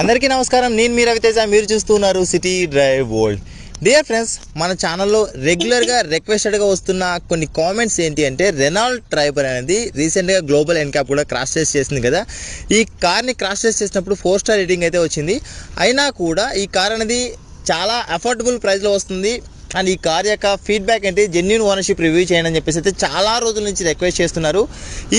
అందరికీ నమస్కారం. నేను మీ రవితేజ, మీరు చూస్తున్నారు city drive world. Dear friends, మన ఛానల్లో రెగ్యులర్గా రిక్వెస్టెడ్గా వస్తున్న కొన్ని కామెంట్స్ ఏంటి అంటే, రెనాల్ట్ ట్రైబర్ అనేది రీసెంట్గా గ్లోబల్ ఎన్క్యాప్ కూడా క్రాష్ టెస్ట్ చేసింది కదా. ఈ కార్ని క్రాష్ టెస్ట్ చేసినప్పుడు 4 స్టార్ రేటింగ్ అయితే వచ్చింది. అయినా కూడా ఈ కార్ అనేది చాలా అఫోర్డబుల్ ప్రైస్లో వస్తుంది. అండ్ ఈ కార్ యొక్క ఫీడ్బ్యాక్ ఏంటి, జెన్యూన్ ఓనర్షిప్ రివ్యూ చేయండి అని చెప్పేసి అయితే చాలా రోజుల నుంచి రిక్వెస్ట్ చేస్తున్నారు.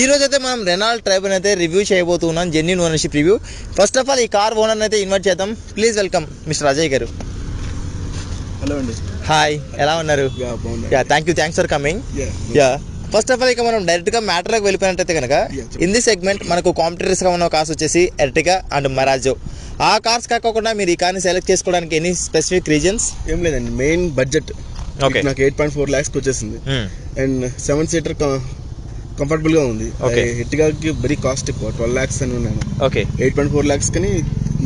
ఈ రోజు అయితే మనం రెనాల్ట్ ట్రైబర్ అయితే రివ్యూ చేయబోతున్నాం, genuine ownership review. First of all ఈ కార్ ఓనర్ని అయితే ఇన్వైట్ చేద్దాం. ప్లీజ్ వెల్కమ్ మిస్టర్ అజయ్ గారు. హలో అండి. హాయ్, ఎలా ఉన్నారు? Thanks for coming. First of all ఇక మనం డైరెక్ట్గా మ్యాటర్లోకి వెళ్ళిపోయినట్టయితే కనుక, ఇన్ ది సెగ్మెంట్ మనకు కాంపిటీటర్స్గా ఉన్న కార్స్ వచ్చేసి ఎర్టిగా అండ్ మరాజో. ఆ కార్స్ కాకుండా మీరు ఈ కార్ని సెలెక్ట్ చేసుకోవడానికి ఎనీ స్పెసిఫిక్ రీజన్స్? ఏం లేదండి, మెయిన్ బడ్జెట్. ఓకే, నాకు 8.4 lakhs వచ్చేసింది. అండ్ 7 seater కంఫర్టబుల్ గా ఉంది. ఎర్టిగాకి వెరీ కాస్ట్ ఎక్కువ, 12 lakhs అని ఉన్నాను. ఓకే, 8.4 lakhs కానీ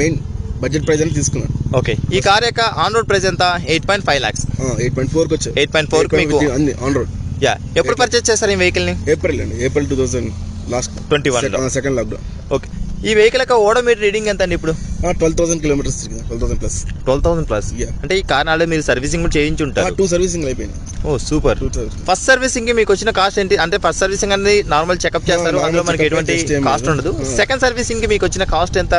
మెయిన్ బడ్జెట్ ప్రైస్ అని తీసుకున్నాను. ఓకే, ఈ కార్ యొక్క ఆన్ రోడ్ ప్రైస్ ఎంత? 8.5 lakhs. 8.4 వచ్చాయి. 8.4 మీకు ఆన్ రోడ్. ఎప్పుడు పర్చేస్ చేస్తారు ఈ వెహికల్ ని? April 2021 second lockdown. ఓకే, ఈ వెహికల్ యొక్క ఓడోమీటర్ రీడింగ్ ఎంత అండి ఇప్పుడు? 12,000 kilometers, 12,000 plus. అంటే ఈ కార్ ఆల్రెడీ మీరు సర్వీసింగ్ కూడా చేయించుంటారు. 2 సర్వీసింగ్ అయిపోయింది. ఓ సూపర్. ఫస్ట్ సర్వీసింగ్ కి మీకు వచ్చిన కాస్ట్ ఏంటి? అంటే ఫస్ట్ సర్వీసింగ్ అనేది నార్మల్ చెకప్ చేస్తారు, అందులో మనకి ఎటువంటి కాస్ట్ ఉండదు. సెకండ్ సర్వీసింగ్ కి మీకు వచ్చిన కాస్ట్ ఎంత?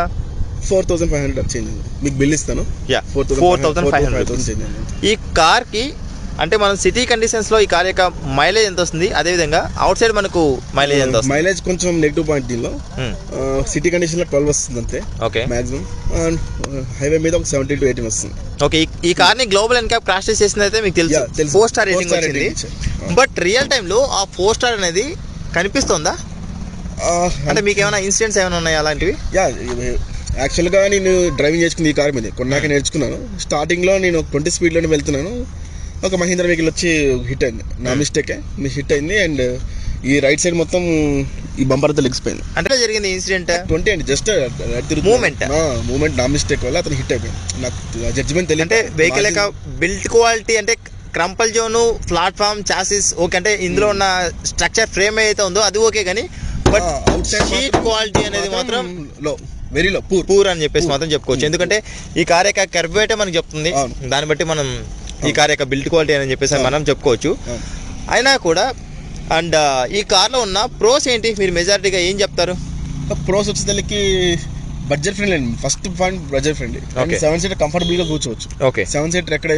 4,500 చేంజ్. మీకు బిల్ ఇస్తాను. 4,500. ఈ కార్ కి అంటే మనం సిటీ కండిషన్స్ లో ఈ కార్ యొక్క మైలేజ్ ఎంత వస్తుంది, అదే విధంగా అవుట్ సైడ్ మనకు మైలేజ్ ఎంత వస్తుంది? మైలేజ్ కొంచెం నెగిటివ్ పాయింట్ దీనిలో. సిటీ కండిషన్ లో 12 వస్తుంది అంతే. ఓకే, మాక్సిమం హైవే మీద ఒక 70 to 18 వస్తుంది. ఓకే, ఈ కార్ ని గ్లోబల్ ఎన్క్యాప్ క్రాష్ టెస్ట్ చేసింది అయితే మీకు తెలుసు, 4 స్టార్ రేటింగ్ వచ్చింది. బట్ రియల్ టైమ్ లో ఆ 4 స్టార్ అనేది కనిపిస్తుందా? అంటే మీకు ఏమైనా ఇన్సిడెంట్స్ ఏమైనా ఉన్నాయా అలాంటివి? యాక్చువల్గా నేను డ్రైవింగ్ చేసుకుంది ఈ కార్ మీద, కొన్నాక నేర్చుకున్నాను. స్టార్టింగ్లో నేను 20 స్పీడ్లోనే వెళ్తున్నాను, ఒక మహీంద్రా వెహికల్ వచ్చి హిట్ అయింది. నా మిస్టేకే హిట్ అయింది. అండ్ ఈ రైట్ సైడ్ మొత్తం ఈ బంపర్ అంతా లెగ్సిపోయింది. అంటే జరిగింది ఇన్సిడెంట్ 20 అండి, జస్ట్ మూమెంట్ నా మిస్టేక్ వల్ల అతను హిట్ అయిపోయింది. నాకు జడ్జిమెంట్ తెలియదు. అంటే వెహికల్ యొక్క బిల్ట్ క్వాలిటీ అంటే క్రంపల్ జోను, ప్లాట్ఫామ్, చాసిస్ ఓకే, అంటే ఇందులో ఉన్న స్ట్రక్చర్ ఫ్రేమ్ ఏదైతే ఉందో అది ఓకే, కానీ but out side seat quality అనేది మాత్రం లో, వెరీ లో, పూర్ అని చెప్పేసి మాత్రం చెప్పుకోవచ్చు. ఎందుకంటే ఈ కార్ యొక్క కర్వ్ అయితే మనకు చెప్తుంది, దాన్ని బట్టి మనం ఈ కార్ యొక్క బిల్డ్ క్వాలిటీ అని చెప్పేసి మనం చెప్పుకోవచ్చు. అయినా కూడా అండ్ ఈ కార్లో ఉన్న ప్రోస్ ఏంటి, మీరు మెజారిటీగా ఏం చెప్తారు? ప్రోస్ వచ్చేసరికి బడ్జెట్ ఫ్రెండ్లీ అండి. First point budget friendly. 7 seater comfortable గా కూర్చోవచ్చు. ఓకే, 7 seater ఎక్కడ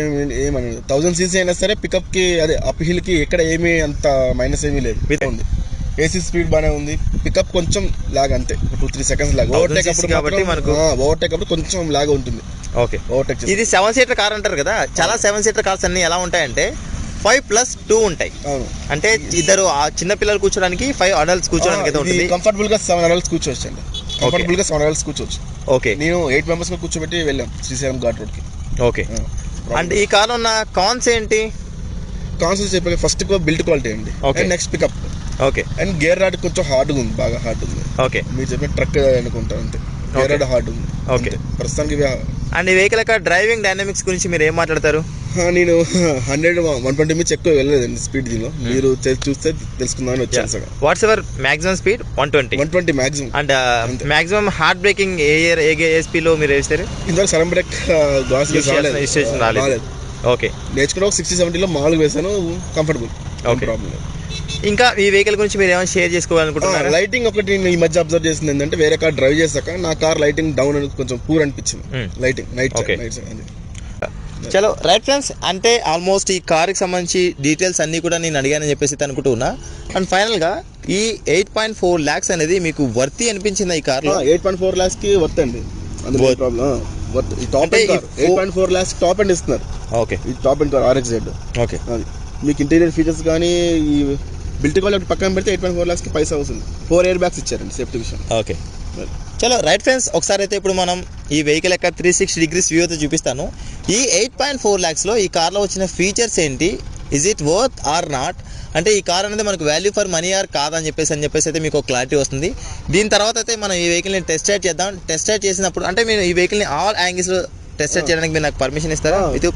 ఏమని 1000 cc అయినా సరే పికప్ కి, అదే అప్ హిల్ కి ఎక్కడ ఏమీ అంత మైనస్ ఏమీ లేదు. ఉంది ఏసీ స్పీడ్ బాగానే ఉంది. పికప్ కొంచెం లాగ్ అంతే, 2-3 seconds లాగ్. ఓవర్టేక్ అప్పుడు కొంచెం లాగ్ ఉంటుంది. Okay, overtake. ఇది 7 seater కార్ అంటారు కదా, చాలా 7 seater కార్స్ అన్ని ఎలా ఉంటాయంటే 5+2 ఉంటాయి. అంటే ఇద్దరు చిన్న పిల్లలు కూర్చోడానికి, 5 adults కూర్చోడానికి అయితే ఉంటుంది. కంఫర్టబుల్ గా 7 adults కూర్చోవచ్చు అండి. కంఫర్టబుల్ గా 7 adults కూర్చోవచ్చు. ఓకే, నేను 8 members గా కూర్చోబెట్టి వెళ్ళాం శ్రీశైలం ఘాట్ రోడ్ కి. ఓకే, అండ్ ఈ కార్ ఉన్న కాన్స్ ఏంటి? కాన్స్ చెప్పే ఫస్ట్ బిల్డ్ క్వాలిటీ అండి. Next pickup. Okay, and gear rod కొంచెం హార్డ్గా ఉంది, బాగా హార్డ్ ఉంది. ఓకే, మీరు చెప్పిన ట్రక్ అనుకుంటారు అంతే, గేర్ రాడ్ హార్డ్ ఉంది. ఓకే, ప్రస్తుతానికి. అండ్ ఈ వెహికల్ యొక్క డ్రైవింగ్ డైనామిక్స్ గురించి మీరు ఏం మాట్లాడతారు? నేను 100-120 మించి ఎక్కువ వెళ్ళలేదండి స్పీడ్. దీనిలో మీరు చూస్తే తెలుసుకుందామని వచ్చాను sir. What's ever maximum speed? 120 maximum. And maximum hard braking ఏ స్పీడ్ లో మీరు వేస్తారు? ఇందులో సడన్ బ్రేక్ రాలేదు. ఓకే, నేర్చుకున్న 60-70లో మామూలుగా వేసాను, కంఫర్టబుల్. ఓకే, ప్రాబ్లం లేదు. ఇంకా ఈ వెహికల్ గురించి మీరు ఏమైనా షేర్ చేసుకోవాలనుకుంటున్నారా? లైటింగ్ ఒకటి ఈ మధ్య అబ్జర్వ్ చేసింది ఏంటంటే, వేరే కార్ డ్రైవ్ చేశాక నా కార్ లైటింగ్ డౌన్ అని కొంచెం పూర్ అనిపించింది. లైటింగ్ నైట్ చలో రైట్ ఫ్రెండ్స్, అంటే ఆల్మోస్ట్ ఈ కార్కి సంబంధించి డీటెయిల్స్ అన్నీ కూడా నేను అడిగానని చెప్పేసి అనుకుంటున్నా. అండ్ ఫైనల్గా ఈ 8.4 lakhs అనేది మీకు వర్తి అనిపించిందా ఈ కార్లో? 8.4 lakhs కి వర్త్ అండి. Problem top end car 8.4 lakhs top end ఇస్తున్నారు. ఓకే, ఈ top end car RX-Z. Okay, మీకు ఇంటీరియర్ ఫీచర్స్ కానీ ఈ బిల్ట్ క్వాలిటీ పక్కన పెడితే 8.4 lakhs కి పైసా అవుతుంది. 4 air bags ఇచ్చారండి సేఫ్టీ విషయం. ఓకే, చలో రైట్ ఫ్రెండ్స్, ఒకసారి అయితే ఇప్పుడు మనం ఈ వెహికల్ యొక్క 360 degrees వ్యూ అయితే చూపిస్తాను. ఈ 8.4 lakhs లో ఈ కార్లో వచ్చిన ఫీచర్స్ ఏంటి, is it worth or not, అంటే ఈ కార్ అనేది మనకు వాల్యూ ఫర్ మనీ ఆర్ కాదని చెప్పేసి అయితే మీకు క్లారిటీ వస్తుంది. దీని తర్వాత అయితే మనం ఈ వెహికల్ని టెస్ట్ రైడ్ చేద్దాం. టెస్ట్ రైడ్ చేసినప్పుడు అంటే మీరు ఈ వెహికల్ని ఆల్ యాంగిల్స్లో టెస్ట్ రైడ్ చేయడానికి మీరు నాకు పర్మిషన్ ఇస్తారా? ఇది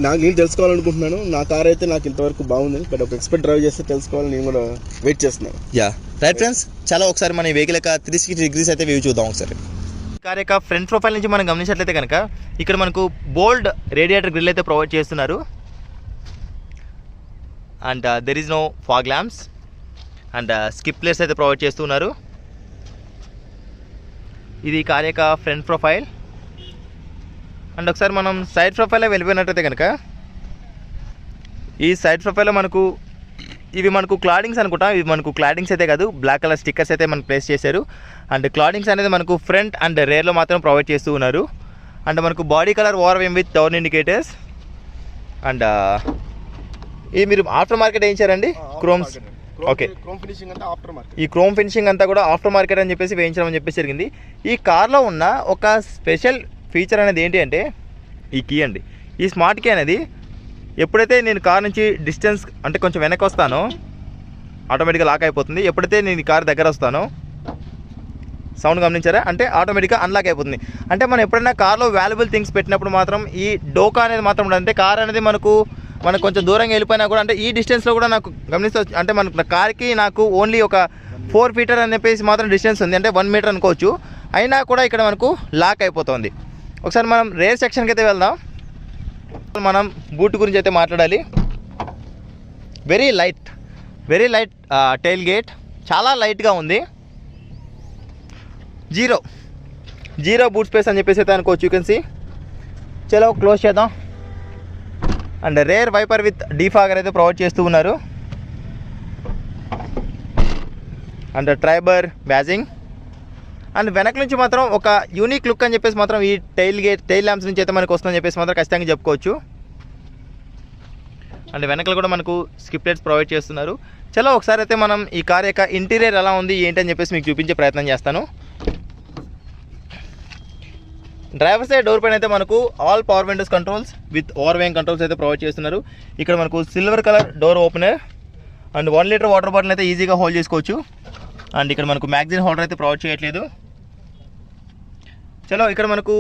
నేను తెలుసుకోవాలనుకుంటున్నాను. నా కార్ అయితే నాకు ఇంతవరకు బాగుంది, బట్ ఒక ఎక్స్పర్ట్ డ్రైవ్ చేస్తే తెలుసుకోవాలని నేను కూడా వెయిట్ చేస్తున్నాను. రైట్ ఫ్రెండ్స్, చాలా ఒకసారి మన ఈ వెహికల్ యొక్క 360 degrees అయితే వ్యూ చూద్దాం ఒకసారి. కార్ యొక్క ఫ్రంట్ ప్రొఫైల్ నుంచి మనం గమనించినట్లయితే కనుక ఇక్కడ మనకు బోల్డ్ రేడియేటర్ గ్రిల్ అయితే ప్రొవైడ్ చేస్తున్నారు. And there is no fog lamps and skid plates అయితే ప్రొవైడ్ చేస్తున్నారు. ఇది కార్ యొక్క ఫ్రంట్ ప్రొఫైల్. అండ్ ఒకసారి మనం సైడ్ ప్రొఫైల్లో వెళ్ళిపోయినట్టయితే కనుక ఈ సైడ్ ప్రొఫైల్లో మనకు ఇవి మనకు క్లాడింగ్స్ అనుకుంటా. ఇవి మనకు క్లాడింగ్స్ అయితే కాదు, బ్లాక్ కలర్ స్టిక్కర్స్ అయితే మనకు ప్లేస్ చేశారు. అండ్ క్లాడింగ్స్ అనేది మనకు ఫ్రంట్ అండ్ రేర్లో మాత్రం ప్రొవైడ్ చేస్తూ ఉన్నారు. అండ్ మనకు body colour ORVM with turn indicators. And ఇది మీరు ఆఫ్టర్ మార్కెట్ వేయించారండి క్రోమ్స్. ఓకే, ఈ క్రోమ్ ఫినిషింగ్ అంతా కూడా ఆఫ్టర్ మార్కెట్ అని చెప్పేసి వేయించడం అని చెప్పేసి జరిగింది. ఈ కార్లో ఉన్న ఒక స్పెషల్ ఫీచర్ అనేది ఏంటి అంటే ఈ కీ అండి. ఈ స్మార్ట్ కీ అనేది ఎప్పుడైతే నేను కార్ నుంచి డిస్టెన్స్ అంటే కొంచెం వెనక్కి వస్తానో ఆటోమేటిక్గా లాక్ అయిపోతుంది. ఎప్పుడైతే నేను ఈ కార్ దగ్గర వస్తానో సౌండ్ గమనించారా, అంటే ఆటోమేటిక్గా అన్లాక్ అయిపోతుంది. అంటే మనం ఎప్పుడైనా కార్లో వాల్యుబుల్ థింగ్స్ పెట్టినప్పుడు మాత్రం ఈ డోకా అనేది మాత్రం ఉండదు. అంటే కార్ అనేది మనకు కొంచెం దూరంగా వెళ్ళిపోయినా కూడా అంటే ఈ డిస్టెన్స్లో కూడా నాకు గమనిస్తూ అంటే మనకు కార్కి నాకు ఓన్లీ ఒక 4 feet అని చెప్పేసి మాత్రం డిస్టెన్స్ ఉంది, అంటే 1 meter అనుకోవచ్చు. అయినా కూడా ఇక్కడ మనకు లాక్ అయిపోతుంది. ఒకసారి మనం రేర్ సెక్షన్కి అయితే వెళ్దాం. మనం బూట్ గురించి అయితే మాట్లాడాలి. వెరీ లైట్ టైల్ గేట్, చాలా లైట్గా ఉంది. జీరో బూట్ స్పేస్ అని చెప్పేసి అయితే అనుకోవచ్చు. You can see. చలో క్లోజ్ చేద్దాం. And rear wiper with defogger అయితే ప్రొవైడ్ చేస్తూ ఉన్నారు. And Triber బ్యాజింగ్. అండ్ వెనక నుంచి మాత్రం ఒక యూనిక్ లుక్ అని చెప్పేసి మాత్రం ఈ టైల్ ల్యాంప్స్ నుంచి అయితే మనకు వస్తుందని చెప్పేసి మాత్రం ఖచ్చితంగా చెప్పుకోవచ్చు. అండ్ వెనకలు కూడా మనకు స్కిప్ లైట్స్ ప్రొవైడ్ చేస్తున్నారు. చలో ఒకసారి అయితే మనం ఈ కార్ యొక్క ఇంటీరియర్ ఎలా ఉంది ఏంటి అని చెప్పేసి మీకు చూపించే ప్రయత్నం చేస్తాను. డ్రైవర్ సైడ్ డోర్ పైన అయితే మనకు all power windows controls with ORVM controls అయితే ప్రొవైడ్ చేస్తున్నారు. ఇక్కడ మనకు silver colour door opener and 1 liter water bottle అయితే ఈజీగా హోల్డ్ చేసుకోవచ్చు. అండ్ ఇక్కడ మనకు మ్యాగజైన్ హోల్డర్ అయితే ప్రొవైడ్ చేయట్లేదు. చలో ఇక్కడ మనకు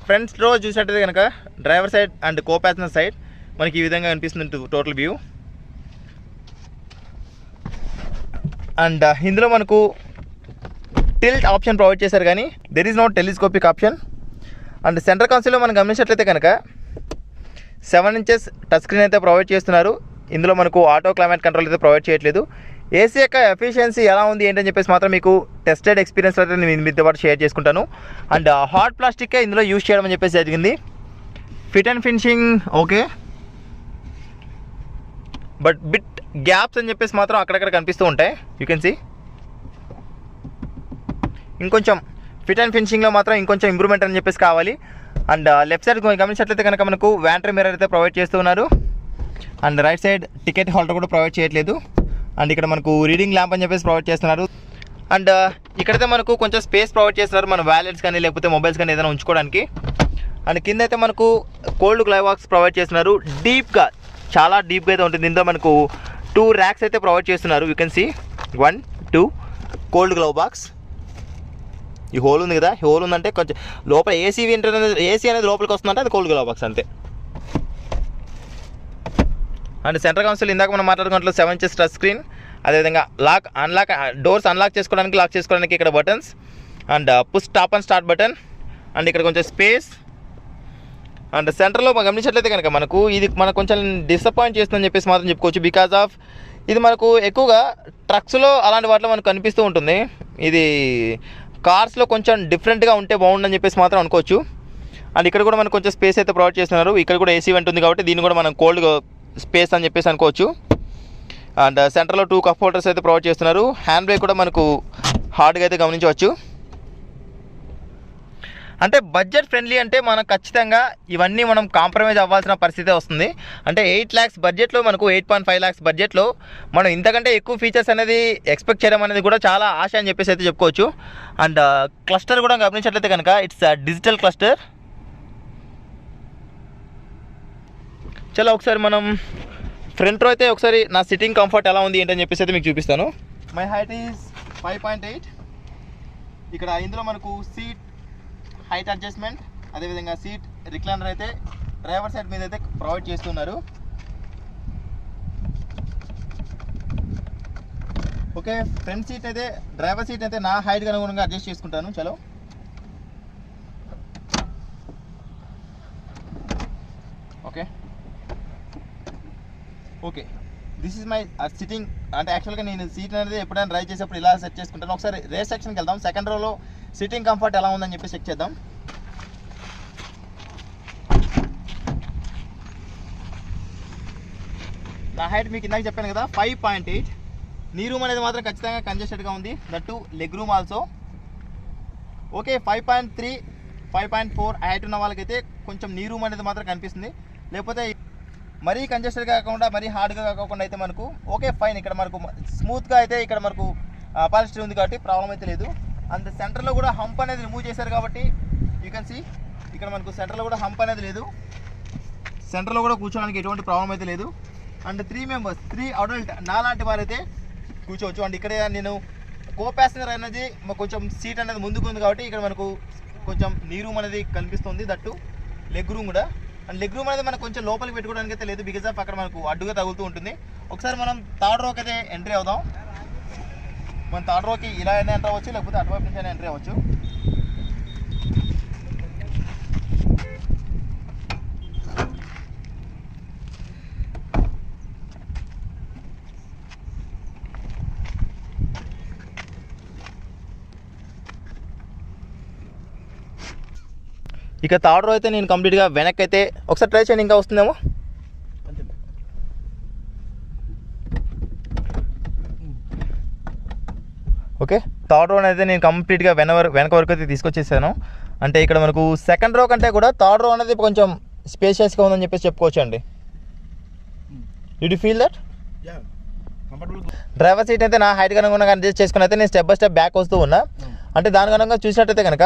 ఫ్రంట్ రో చూసినట్టయితే కనుక driver side and co passenger side మనకి ఈ విధంగా కనిపిస్తుంది టోటల్ వ్యూ. అండ్ ఇందులో మనకు టిల్ట్ ఆప్షన్ ప్రొవైడ్ చేశారు, కానీ there is no telescopic option. And centre కన్సోల్లో మనం గమనించినట్లయితే కనుక 7 inches టచ్ స్క్రీన్ అయితే ప్రొవైడ్ చేస్తున్నారు. ఇందులో మనకు ఆటో క్లైమేట్ కంట్రోల్ అయితే ప్రొవైడ్ చేయట్లేదు. ఏసీ యొక్క ఎఫిషియన్సీ ఎలా ఉంది ఏంటని చెప్పేసి మాత్రం మీకు టెస్టెడ్ ఎక్స్పీరియన్స్ అయితే నేను మీతో పాటు షేర్ చేసుకుంటాను. అండ్ హాట్ ప్లాస్టిక్కే ఇందులో యూజ్ చేయడం అని చెప్పేసి జరిగింది. Fit and finishing okay, but bit gaps అని చెప్పేసి మాత్రం అక్కడక్కడ కనిపిస్తూ ఉంటాయి. You can see. ఇంకొంచెం ఫిట్ అండ్ ఫినిషింగ్లో మాత్రం ఇంకొంచెం ఇంప్రూవ్మెంట్ అని చెప్పేసి కావాలి. అండ్ లెఫ్ట్ సైడ్ గమనించినట్లయితే కనుక మనకు వ్యాంట్రీ మిర్రర్ అయితే ప్రొవైడ్ చేస్తూ ఉన్నారు. And right side ticket holder కూడా ప్రొవైడ్ చేయట్లేదు. అండ్ ఇక్కడ మనకు రీడింగ్ ల్యాంప్ అని చెప్పేసి ప్రొవైడ్ చేస్తున్నారు. అండ్ ఇక్కడైతే మనకు కొంచెం స్పేస్ ప్రొవైడ్ చేస్తున్నారు, మన వ్యాలెట్స్ కానీ లేకపోతే మొబైల్స్ కానీ ఏదైనా ఉంచుకోవడానికి. అండ్ కింద అయితే మనకు కోల్డ్ గ్లై బాక్స్ ప్రొవైడ్ చేస్తున్నారు. డీప్గా, చాలా డీప్గా అయితే ఉంటుంది. ఇందులో మనకు 2 racks అయితే ప్రొవైడ్ చేస్తున్నారు. You can see 1, 2 cold glove box. ఈ హోల్ ఉంది కదా, ఈ హోల్ ఉందంటే కొంచెం లోపల ఏసీ అనేది లోపలికి వస్తుందంటే అది కోల్డ్ గ్లౌ బాక్స్ అంతే. అండ్ సెంటర్ కన్సోల్ ఇందాక మనం మాట్లాడుకున్నట్లు 7 inches టచ్ స్క్రీన్. అదేవిధంగా డోర్స్ అన్లాక్ చేసుకోవడానికి, లాక్ చేసుకోవడానికి ఇక్కడ buttons. And push stop and start button. And ఇక్కడ కొంచెం స్పేస్. అండ్ సెంటర్లో గమనించినట్లయితే కనుక మనకు ఇది మనకు కొంచెం డిసప్పాయింట్ చేస్తుందని చెప్పేసి మాత్రం చెప్పుకోవచ్చు. బికాజ్ ఆఫ్ ఇది మనకు ఎక్కువగా ట్రక్స్లో అలాంటి వాటిలో మనకు కనిపిస్తూ ఉంటుంది. ఇది కార్స్లో కొంచెం డిఫరెంట్గా ఉంటే బాగుండని చెప్పేసి మాత్రం అనుకోవచ్చు. అండ్ ఇక్కడ కూడా మనకు కొంచెం స్పేస్ అయితే ప్రొవైడ్ చేస్తున్నారు. ఇక్కడ కూడా ఏసీ వెంట్ ఉంది కాబట్టి దీన్ని కూడా మనం కోల్డ్ స్పేస్ అని చెప్పేసి అనుకోవచ్చు. అండ్ సెంటర్లో 2 cup holders అయితే ప్రొవైడ్ చేస్తున్నారు. హ్యాండ్ బ్రేక్ కూడా మనకు హార్డ్గా అయితే గమనించవచ్చు. అంటే బడ్జెట్ ఫ్రెండ్లీ అంటే మనం ఖచ్చితంగా ఇవన్నీ మనం కాంప్రమైజ్ అవ్వాల్సిన పరిస్థితి వస్తుంది. అంటే 8 lakhs బడ్జెట్లో మనకు 8.5 lakhs బడ్జెట్లో మనం ఇంతకంటే ఎక్కువ ఫీచర్స్ అనేది ఎక్స్పెక్ట్ చేయడం అనేది కూడా చాలా ఆశ అని చెప్పేసి అయితే చెప్పుకోవచ్చు. అండ్ క్లస్టర్ కూడా గమనించినట్లయితే కనుక ఇట్స్ డిజిటల్ క్లస్టర్. చలో ఒకసారి మనం ఫ్రంట్ రో అయితే ఒకసారి నా సిట్టింగ్ కంఫర్ట్ ఎలా ఉంది ఏంటని చెప్పేసి అయితే మీకు చూపిస్తాను. My height is 5.8. ఇక్కడ ఇందులో మనకు సీట్ హైట్ అడ్జస్ట్మెంట్, అదేవిధంగా సీట్ రిక్లైనర్ అయితే డ్రైవర్ సైడ్ మీద అయితే ప్రొవైడ్ చేస్తున్నారు. ఓకే, ఫ్రంట్ సీట్ అయితే డ్రైవర్ సీట్ అయితే నా హైట్కి అనుగుణంగా అడ్జస్ట్ చేసుకుంటాను. చలో okay, this is my sitting. అంటే యాక్చువల్గా నేను సీట్ అనేది ఎప్పుడైనా డ్రైవ్ చేసేప్పుడు ఇలా సెట్ చేసుకుంటాను. ఒకసారి రేస్ సెక్షన్కి వెళ్దాం. సెకండ్ రోలో సిట్టింగ్ కంఫర్ట్ ఎలా ఉందని చెప్పి చెక్ చేద్దాం. నా హైట్ మీకు ఇందాక చెప్పాను కదా 5.8. నీ రూమ్ అనేది మాత్రం ఖచ్చితంగా కంజెస్టెడ్గా ఉంది, that leg room also. Okay, 5.3 5.4 height ఉన్న వాళ్ళకైతే కొంచెం నీ రూమ్ అనేది మాత్రం కనిపిస్తుంది. లేకపోతే మరీ కంజెస్టెడ్గా కాకుండా మరీ హార్డ్గా కాకుండా అయితే మనకు ఓకే ఫైన్. ఇక్కడ మనకు స్మూత్గా అయితే ఇక్కడ మనకు పాలిస్టర్ ఉంది కాబట్టి ప్రాబ్లం అయితే లేదు. అండ్ సెంటర్లో కూడా హంప్ అనేది రిమూవ్ చేశారు కాబట్టి యూ కెన్ సీ ఇక్కడ మనకు సెంటర్లో కూడా హంప్ అనేది లేదు. సెంటర్లో కూడా కూర్చోడానికి ఎటువంటి ప్రాబ్లం అయితే లేదు. అండ్ 3 మెంబర్స్ 3 అడల్ట్ నాలాంటి వారైతే కూర్చోవచ్చు. అండ్ ఇక్కడ నేను కో ప్యాసింజర్ అనేది కొంచెం సీట్ అనేది ముందుకు ఉంది కాబట్టి ఇక్కడ మనకు కొంచెం నీ రూమ్ అనేది కనిపిస్తుంది, దట్టు లెగ్ రూమ్ కూడా. అండ్ లెగ్ రూమ్ అనేది మనకు కొంచెం లోపలికి పెట్టుకోవడానికి అయితే లేదు, బికాజ్ ఆఫ్ అక్కడ మనకు అడ్డుగా తగులుతూ ఉంటుంది. ఒకసారి మనం థర్డ్ రోకి అయితే ఎంట్రీ అవుదాం. మనం థర్డ్ రోకి ఇలా అయినా ఎంటర్ అవ్వచ్చు, లేకపోతే అటువైపు నుంచి అయినా ఎంట్రీ అవ్వచ్చు. ఇక థర్డ్ రో అయితే నేను కంప్లీట్గా వెనక్కి అయితే ఒకసారి ట్రై చేయండి, ఇంకా వస్తుందేమో. ఓకే, థర్డ్ రో అయితే నేను కంప్లీట్గా వెనక వరకు అయితే తీసుకొచ్చేసాను. అంటే ఇక్కడ మనకు సెకండ్ రో కంటే కూడా థర్డ్ రో అనేది కొంచెం స్పేషియస్గా ఉందని చెప్పేసి చెప్పుకోవచ్చు అండి. Did you feel that? Driver seat అయితే నా హైట్ కనుక అడ్జస్ట్ చేసుకుని అయితే నేను స్టెప్ బై స్టెప్ బ్యాక్ వస్తూ ఉన్నా. అంటే దాని కనుక చూసినట్టయితే కనుక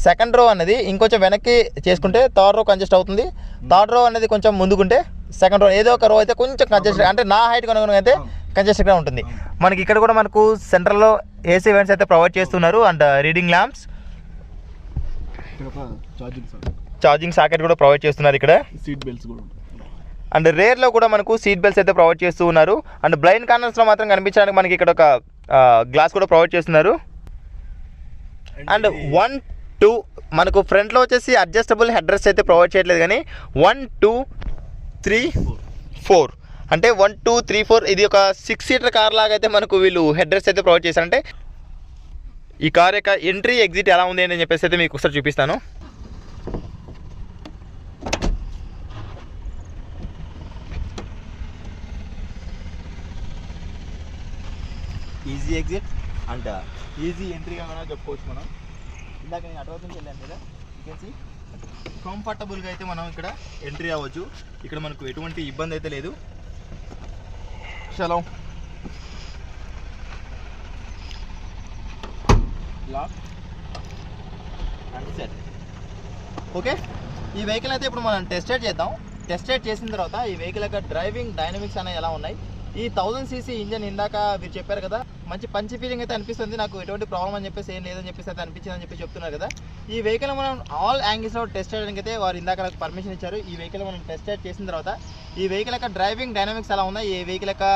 సెకండ్ రో అనేది ఇంకొంచెం వెనక్కి చేసుకుంటే థర్డ్ రో కంజెస్ట్ అవుతుంది. థర్డ్ రో అనేది కొంచెం ముందుకుంటే సెకండ్ రో ఏదో ఒక రో అయితే కొంచెం కంజెస్ట్, అంటే నా హైట్ కనుక అయితే కంజెస్ట్గా ఉంటుంది. మనకి ఇక్కడ కూడా మనకు సెంటర్లో ఏసీ వెంట్స్ అయితే ప్రొవైడ్ చేస్తున్నారు. And reading lamps, charging socket కూడా ప్రొవైడ్ చేస్తున్నారు. ఇక్కడ సీట్ బెల్ట్స్ కూడా. అండ్ రేర్లో కూడా మనకు సీట్ బెల్ట్స్ అయితే ప్రొవైడ్ చేస్తూ ఉన్నారు. అండ్ బ్లైండ్ కార్నర్స్లో మాత్రం కనిపించడానికి మనకి ఇక్కడ ఒక గ్లాస్ కూడా ప్రొవైడ్ చేస్తున్నారు. అండ్ 1 2 మనకు ఫ్రంట్లో వచ్చేసి అడ్జస్టబుల్ హెడ్ రెస్ట్ అయితే ప్రొవైడ్ చేయట్లేదు, కానీ 1 2 3 4 అంటే 1 2 3 4 ఇది ఒక 6 సీటర్ కార్ లాగా అయితే మనకు వీళ్ళు హెడ్ రెస్ట్ అయితే ప్రొవైడ్ చేశారంటే ఈ కార్ యొక్క ఎంట్రీ ఎగ్జిట్ ఎలా ఉంది అని చెప్పేసి అయితే మీకు ఒకసారి చూపిస్తాను. ఈజీ ఎగ్జిట్ అండ్ ఈజీ ఎంట్రీగా మనం చెప్పుకోవచ్చు. మనం ఇందాక నేను అటువైపు నుంచి వెళ్ళాను కదా, ఇకేసి కంఫర్టబుల్గా అయితే మనం ఇక్కడ ఎంట్రీ అవ్వచ్చు. ఇక్కడ మనకు ఎటువంటి ఇబ్బంది అయితే లేదు. చలో లాక్ అండ్ సెట్. ఓకే, ఈ వెహికల్ అయితే ఇప్పుడు మనం టెస్ట్ రైడ్ చేద్దాం. టెస్ట్ రైడ్ చేసిన తర్వాత ఈ వెహికల్ యొక్క డ్రైవింగ్ డైనమిక్స్ అనేవి ఎలా ఉన్నాయి. ఈ 1000cc ఇంజన్ ఇందాక మీరు చెప్పారు కదా, మంచి పంచి ఫీలింగ్ అయితే అనిపిస్తుంది. నాకు ఎటువంటి ప్రాబ్లం అని చెప్పేసి ఏం లేదని చెప్పేసి అయితే అనిపించింది అని చెప్పి చెప్తున్నారు కదా. ఈ వెహికల్ మనం ఆల్ యాంగిల్స్లో టెస్ట్ చేయడానికి అయితే వారు ఇందాక నాకు పర్మిషన్ ఇచ్చారు. ఈ వెహికల్ మనం టెస్ట్ రైడ్ చేసిన తర్వాత ఈ వెహికల్ యొక్క డ్రైవింగ్ డైనమిక్స్ ఎలా ఉన్నాయి, ఈ వెహికల్ యొక్క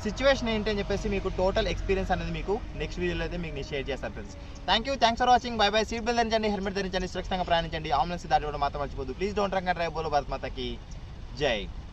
సిచ్యువేషన్ ఏంటి అని చెప్పేసి మీకు టోటల్ ఎక్స్పీరియన్స్ అనేది మీకు నెక్స్ట్ వీడియోలో అయితే మీకు నేను షేర్ చేస్తాను friends. Thanks for watching. Bye bye. Seat belt ధరించండి, హెల్మెట్ ధరించండి, సురక్షితంగా ప్రయాణించండి, ఆంబులెన్స్ దాటి కూడా మాత్రం మర్చిపోదు. Please don't drink and drive. బోలో భారత్ మాతకి జై.